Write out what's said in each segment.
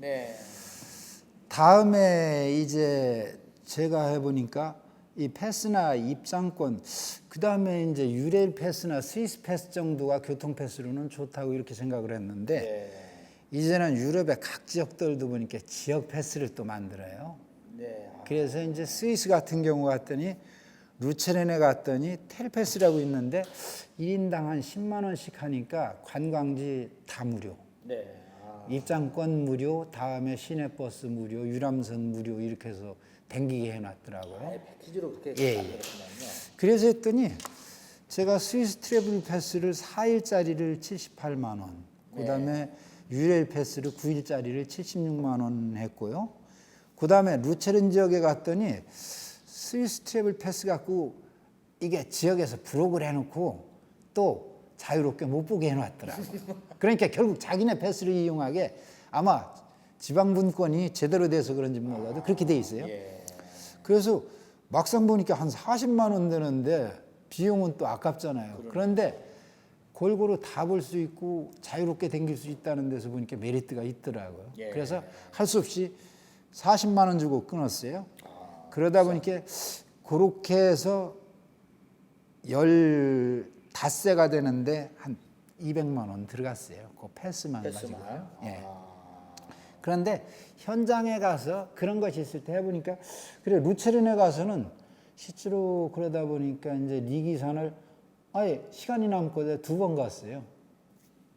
네. 다음에 이제 제가 해보니까 이 패스나 입장권, 그 다음에 이제 유레일 패스나 스위스 패스 정도가 교통 패스로는 좋다고 이렇게 생각을 했는데 네. 이제는 유럽의 각 지역들도 보니까 지역 패스를 또 만들어요. 네. 그래서 이제 스위스 같은 경우 갔더니 루체른에 갔더니 텔패스라고 있는데 1인당 한 10만 원씩 하니까 관광지 다 무료. 네. 입장권 무료, 다음에 시내버스 무료, 유람선 무료 이렇게 해서 댕기게 해놨더라고요. 패키지로 그렇게 예. 만들었군요. 그래서 했더니 제가 스위스 트래블 패스를 4일짜리를 78만 원, 그 다음에 유레일 패스를 9일짜리를 76만 원 했고요. 그 다음에 루체른 지역에 갔더니 스위스 트래블 패스 갖고 이게 지역에서 브록을 해놓고 또 자유롭게 못 보게 해놨더라고. 그러니까 결국 자기네 패스를 이용하게 아마 지방분권이 제대로 돼서 그런지 몰라도 그렇게 돼 있어요. 예. 그래서 막상 보니까 한 40만 원 되는데 비용은 또 아깝잖아요. 그런데 골고루 다 볼 수 있고 자유롭게 댕길 수 있다는 데서 보니까 메리트가 있더라고요. 예. 그래서 할 수 없이 40만 원 주고 끊었어요. 그러다 보니까 그렇게 해서 15세가 되는데 한 200만 원 들어갔어요. 그 패스만 가지고. 예. 그런데 현장에 가서 그런 것이 있을 때 해보니까 그래 루체른에 가서는 실제로 그러다 보니까 이제 리기산을 아예 시간이 남고 2번 갔어요.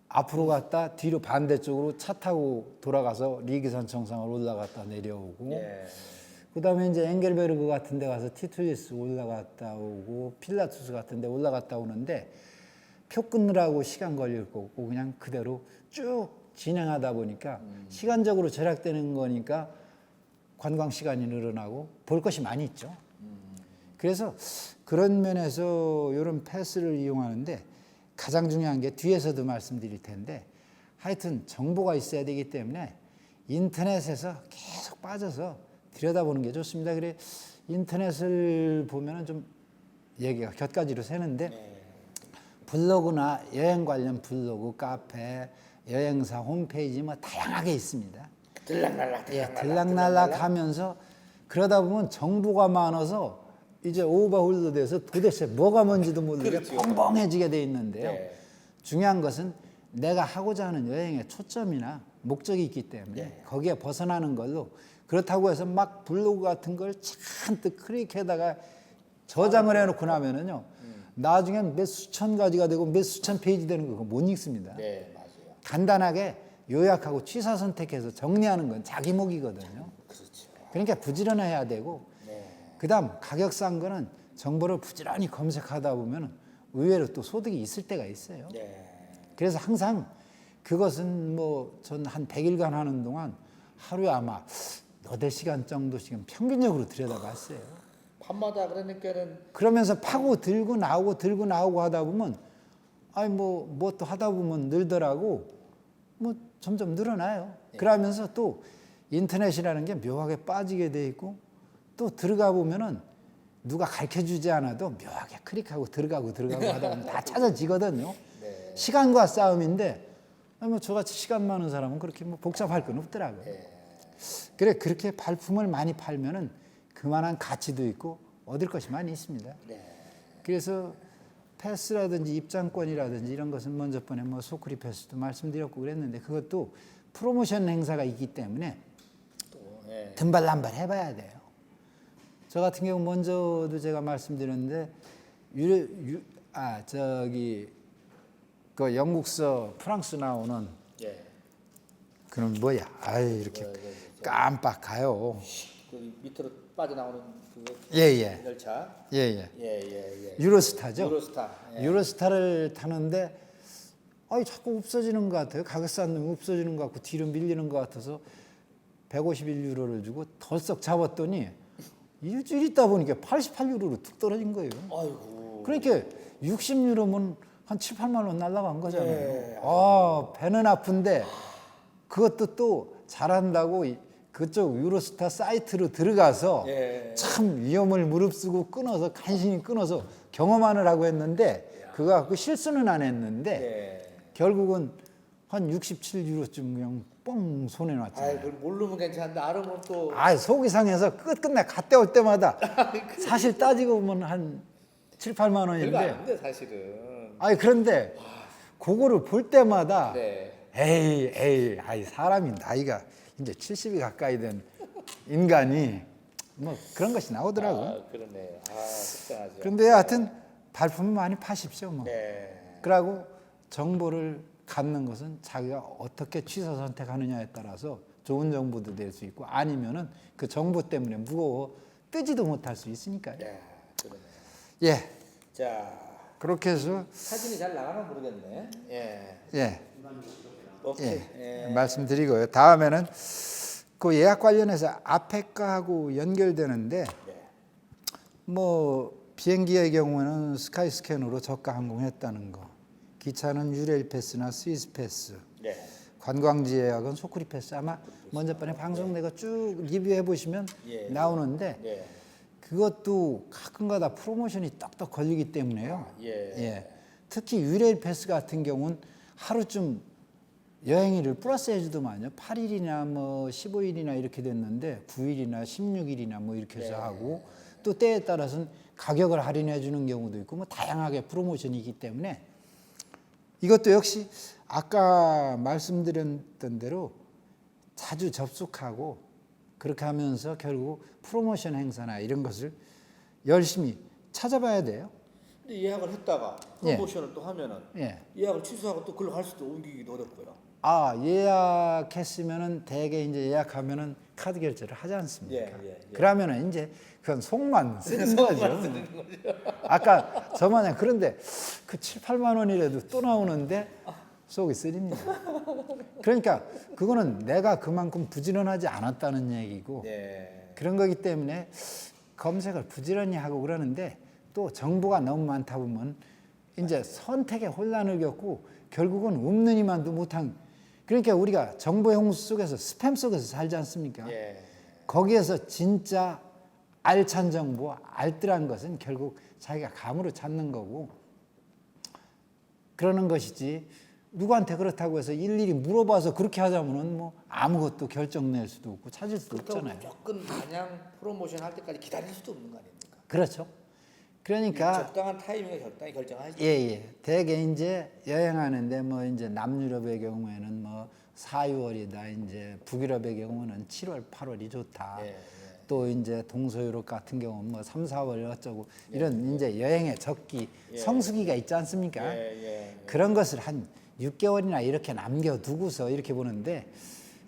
앞으로 갔다 뒤로 반대쪽으로 차 타고 돌아가서 리기산 정상을 올라갔다 내려오고 예. 그다음에 이제 엥겔베르그 같은 데 가서 티툴리스 올라갔다 오고 필라투스 같은 데 올라갔다 오는데 표 끊느라고 시간 걸릴 거고 그냥 그대로 쭉 진행하다 보니까 시간적으로 절약되는 거니까 관광 시간이 늘어나고 볼 것이 많이 있죠. 그래서 그런 면에서 이런 패스를 이용하는데 가장 중요한 게 뒤에서도 말씀드릴 텐데 하여튼 정보가 있어야 되기 때문에 인터넷에서 계속 빠져서 들여다보는 게 좋습니다. 그래 인터넷을 보면은 좀 얘기가 곁가지로 새는데 블로그나 여행 관련 블로그, 카페, 여행사 홈페이지 뭐 다양하게 있습니다. 들락날락 하면서 그러다 보면 정보가 많아서 이제 오버홀드 돼서 도대체 뭐가 뭔지도 모르게 뻥뻥해지게 돼 있는데요. 네. 중요한 것은 내가 하고자 하는 여행의 초점이나 목적이 있기 때문에 거기에 벗어나는 걸로 그렇다고 해서 막 블로그 같은 걸 잔뜩 클릭해다가 저장을 해놓고 나면은요 나중엔 몇 수천 가지가 되고 몇 수천 페이지 되는 거 그거 못 읽습니다. 네, 맞아요. 간단하게 요약하고 취사 선택해서 정리하는 건 자기 목이거든요. 그렇죠. 그러니까 부지런해야 되고 그다음 가격 싼 거는 정보를 부지런히 검색하다 보면 의외로 또 소득이 있을 때가 있어요. 네. 그래서 항상 그것은 뭐 전 한 100일간 하는 동안 하루에 아마 너댓 시간 정도씩은 평균적으로 들여다봤어요. 밤마다 그러니까는 그러면서 파고 들고 나오고 하다 보면 아니 뭐 또 하다 보면 늘더라고 뭐 점점 늘어나요. 그러면서 또 인터넷이라는 게 묘하게 빠지게 돼 있고 또 들어가 보면은 누가 가르쳐 주지 않아도 묘하게 클릭하고 들어가고 하다 보면 다 찾아지거든요. 네. 시간과 싸움인데 뭐 저같이 시간 많은 사람은 그렇게 뭐 복잡할 건 없더라고요. 그래 그렇게 발품을 많이 팔면은 그만한 가치도 있고 얻을 것이 많이 있습니다. 그래서 패스라든지 입장권이라든지 이런 것은 먼저 번에 뭐 소크리 패스도 말씀드렸고 그랬는데 그것도 프로모션 행사가 있기 때문에 등발남발 해봐야 돼요. 저 같은 경우 먼저도 제가 말씀드렸는데 그 영국서 프랑스 나오는 그럼 뭐야? 아이 이렇게 깜빡 가요. 그 밑으로 빠져나오는 그 예. 열차. 예. 예. 유로스타죠. 유로스타. 예. 유로스타를 타는데 자꾸 없어지는 것 같아요. 가격 싼 놈이 없어지는 것 같고 뒤로 밀리는 것 같아서 151유로를 주고 덜썩 잡았더니 일주일 있다 보니까 88유로로 툭 떨어진 거예요. 아이고. 그러니까 60유로면 한 7, 8만 원 날라간 거잖아요. 예. 배는 아픈데 그것도 또 잘한다고 그쪽 유로스타 사이트로 들어가서 참 위험을 무릅쓰고 끊어서 간신히 끊어서 경험하느라고 했는데 그거 갖고 실수는 안 했는데 결국은 한 67유로쯤 그냥 뻥 손에 아, 놨잖아요. 그걸 모르면 괜찮은데 알으면 또 아, 속이 상해서 끝끝내 갔다 올 때마다 사실 따지고 보면 한 7, 8만 별거 원인데 아닌데 사실은. 아니 그런데 그거를 볼 때마다 네. 에이 사람이 나이가 이제 70이 가까이 된 인간이 뭐 그런 것이 나오더라고요. 아, 그러네. 아, 속상하죠. 그런데 하여튼 발품을 많이 파십시오. 뭐. 네. 그러고 정보를 갖는 것은 자기가 어떻게 취사 선택하느냐에 따라서 좋은 정보도 될 수 있고 아니면은 그 정보 때문에 무거워 뜨지도 못할 수 있으니까요. 야, 그러네. 예, 자, 그렇게 해서 사진이 잘 나가나 모르겠네. 예. 예, 오케이. 예, 말씀드리고요. 다음에는 그 예약 관련해서 앞에 거하고 연결되는데 네. 뭐 비행기의 경우에는 스카이스캐너로 저가 항공했다는 거, 기차는 유레일 패스나 스위스 패스, 네. 관광지 예약은 소쿠리 패스 아마 먼저 번에 방송 내가 쭉 리뷰해 보시면 예. 나오는데 네. 그것도 가끔가다 프로모션이 떡떡 걸리기 때문에요. 예. 특히 유레일 패스 같은 경우는 하루쯤 여행일을 플러스 해주더만요. 8일이나 뭐 15일이나 이렇게 됐는데 9일이나 16일이나 뭐 이렇게 해서 하고 또 때에 따라서는 가격을 할인해 주는 경우도 있고 뭐 다양하게 프로모션이 있기 때문에 이것도 역시 아까 말씀드렸던 대로 자주 접속하고 그렇게 하면서 결국 프로모션 행사나 이런 것을 열심히 찾아봐야 돼요. 근데 예약을 했다가 프로모션을 또 하면은 예. 예약을 취소하고 또 글로 갈 수도 옮기기도 어렵고요. 아, 예약했으면은 대개 이제 예약하면은 카드 결제를 하지 않습니까? 예. 그러면은 이제 그건 속만 쓰는 거죠. 아까 저만약 그런데 그 7, 8만 원이라도 또 나오는데 속이 쓰립니다. 그러니까 그거는 내가 그만큼 부지런하지 않았다는 얘기고 예. 그런 거기 때문에 검색을 부지런히 하고 그러는데 또 정보가 너무 많다 보면 이제 선택에 혼란을 겪고 결국은 없느니만도 못한 그러니까 우리가 정보의 홍수 속에서 스팸 속에서 살지 않습니까? 예. 거기에서 진짜 알찬 정보, 알뜰한 것은 결국 자기가 감으로 찾는 거고 그러는 것이지 누구한테 그렇다고 해서 일일이 물어봐서 그렇게 하자면은 뭐 아무것도 결정 낼 수도 없고 찾을 수도 없잖아요. 조금 마냥 프로모션 할 때까지 기다릴 수도 없는 거 아닙니까? 그렇죠. 그러니까 적당한 타이밍에 적당히 결정하죠. 예. 대개 이제 여행하는데 뭐 이제 남유럽의 경우에는 뭐 4, 6월이다. 이제 북유럽의 경우는 7월, 8월이 좋다. 예. 또 이제 동서유럽 같은 경우는 뭐 3, 4월 어쩌고 이런 이제 여행의 적기, 성수기가 있지 않습니까? 예. 그런 것을 한 6개월이나 이렇게 남겨두고서 이렇게 보는데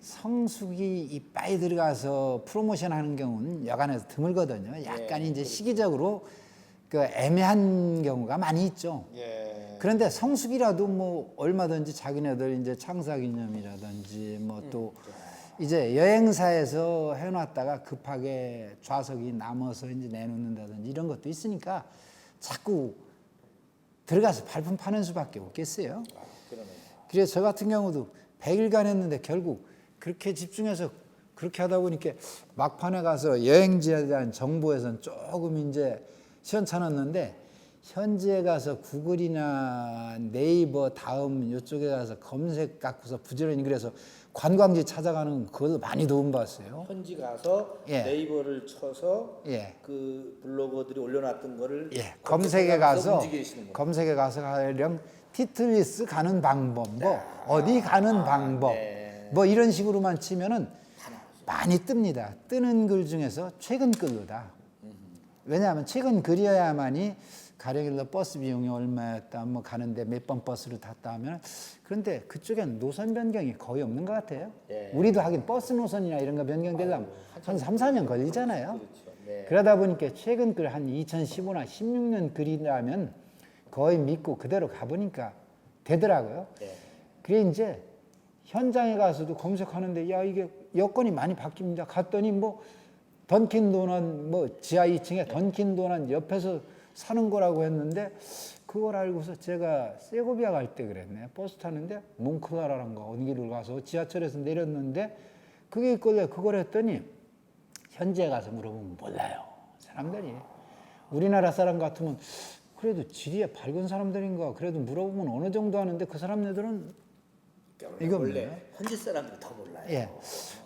성수기 이빠이 들어가서 프로모션 하는 경우는 여간해서 드물거든요. 약간 이제 시기적으로 그 애매한 경우가 많이 있죠. 예. 그런데 성수기라도 뭐 얼마든지 자기네들 이제 창사기념이라든지 뭐 또 이제 여행사에서 해놨다가 급하게 좌석이 남아서 이제 내놓는다든지 이런 것도 있으니까 자꾸 들어가서 발품 파는 수밖에 없겠어요. 그러네. 그래서 저 같은 경우도 100일간 했는데 결국 그렇게 집중해서 그렇게 하다 보니까 막판에 가서 여행지에 대한 정보에선 조금 이제 시원찮았는데 현지에 가서 구글이나 네이버 다음 이쪽에 가서 검색 갖고서 부지런히 그래서 관광지 찾아가는 그걸로 많이 도움받았어요. 현지 가서 네이버를 쳐서 그 블로거들이 올려놨던 거를 검색해 가서 움직이시는 거예요. 검색해 가서 가령 티틀리스 가는 방법, 뭐 어디 가는 방법, 뭐 이런 식으로만 치면은 많이 뜹니다. 뜨는 글 중에서 최근 글로다. 왜냐하면 최근 글이어야만이 가령일로 버스 비용이 얼마였다, 뭐 가는데 몇 번 버스를 탔다 하면 그런데 그쪽엔 노선 변경이 거의 없는 것 같아요. 우리도 하긴 버스 노선이나 이런 거 변경되려면 한 3, 4년 걸리잖아요. 그렇죠. 그러다 보니까 최근 글 한 2015나 16년 글이라면 거의 믿고 그대로 가보니까 되더라고요. 그래 이제 현장에 가서도 검색하는데 야 이게 여건이 많이 바뀝니다. 갔더니 뭐 던킨 도넛 뭐 지하 2층에 던킨 도넛 옆에서 사는 거라고 했는데 그걸 알고서 제가 세고비아 갈 때 그랬네. 버스 타는데 몽클라라란가 어디를 가서 지하철에서 내렸는데 그게 있길래 그걸 했더니 현지에 가서 물어보면 몰라요. 사람들이. 우리나라 사람 같으면 그래도 지리에 밝은 사람들인가 그래도 물어보면 어느 정도 하는데 그 사람들은 이거 원래 뭐예요? 현지 사람들이 더 몰라요. 예.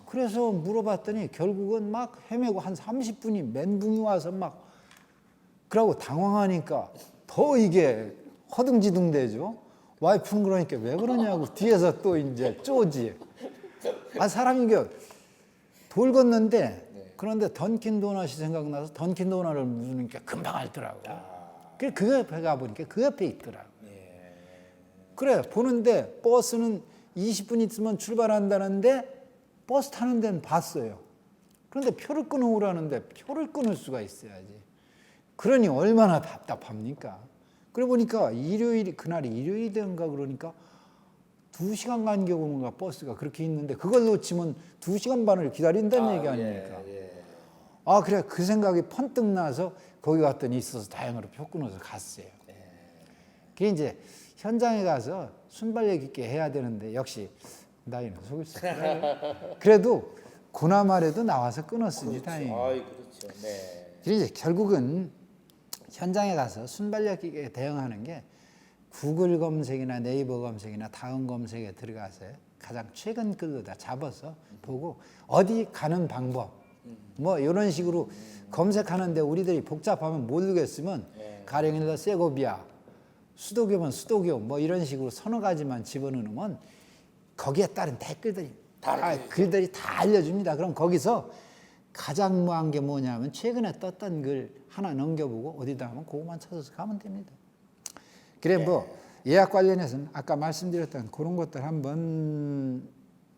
그래서 물어봤더니 결국은 막 헤매고 한 30분이 멘붕이 와서 막 그러고 당황하니까 더 이게 허둥지둥 되죠. 와이프는 그러니까 왜 그러냐고 뒤에서 또 이제 쪼지. 아 사람이 이게 돌 걷는데 그런데 던킨 도넛이 생각나서 던킨 도넛을 물으니까 금방 알더라고요. 그래 그 옆에 가보니까 그 옆에 있더라고요. 그래 보는데 버스는 20분 있으면 출발한다는데 버스 타는 데는 봤어요. 그런데 표를 끊어오라는데 표를 끊을 수가 있어야지. 그러니 얼마나 답답합니까? 그래 보니까 그날이 일요일인가 그러니까 2시간 간격인가 버스가 그렇게 있는데 그걸 놓치면 2시간 반을 기다린다는 얘기 아닙니까? 아 그래 그 생각이 번뜩 나서 거기 갔더니 있어서 다행으로 표 끊어서 갔어요. 그게 이제 현장에 가서 순발력 있게 해야 되는데 역시 나이는 속일 수 없어요. 그래도 고나마래도 나와서 끊었으니 그렇죠. 다행이에요. 아이, 그렇죠. 네. 그래서 이제 결국은 현장에 가서 순발력 있게 대응하는 게 구글 검색이나 네이버 검색이나 다음 검색에 들어가서 가장 최근 글로 다 잡아서 보고 어디 가는 방법 뭐 이런 식으로 검색하는데 우리들이 복잡하면 모르겠으면 가령일러 세고비아 수도교면 수도교 뭐 이런 식으로 서너 가지만 집어넣으면 거기에 따른 댓글들이 글들이 다 알려줍니다. 그럼 거기서 가장 무한 게 뭐냐면 최근에 떴던 글 하나 넘겨보고 어디다 하면 그거만 찾아서 가면 됩니다. 그래 뭐 예약 관련해서는 아까 말씀드렸던 그런 것들 한번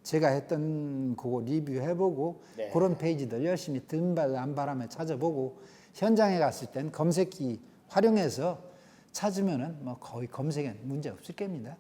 제가 했던 그거 리뷰해보고 그런 페이지들 열심히 든발 안바람에 찾아보고 현장에 갔을 땐 검색기 활용해서 찾으면은 뭐 거의 검색엔 문제 없을 겁니다.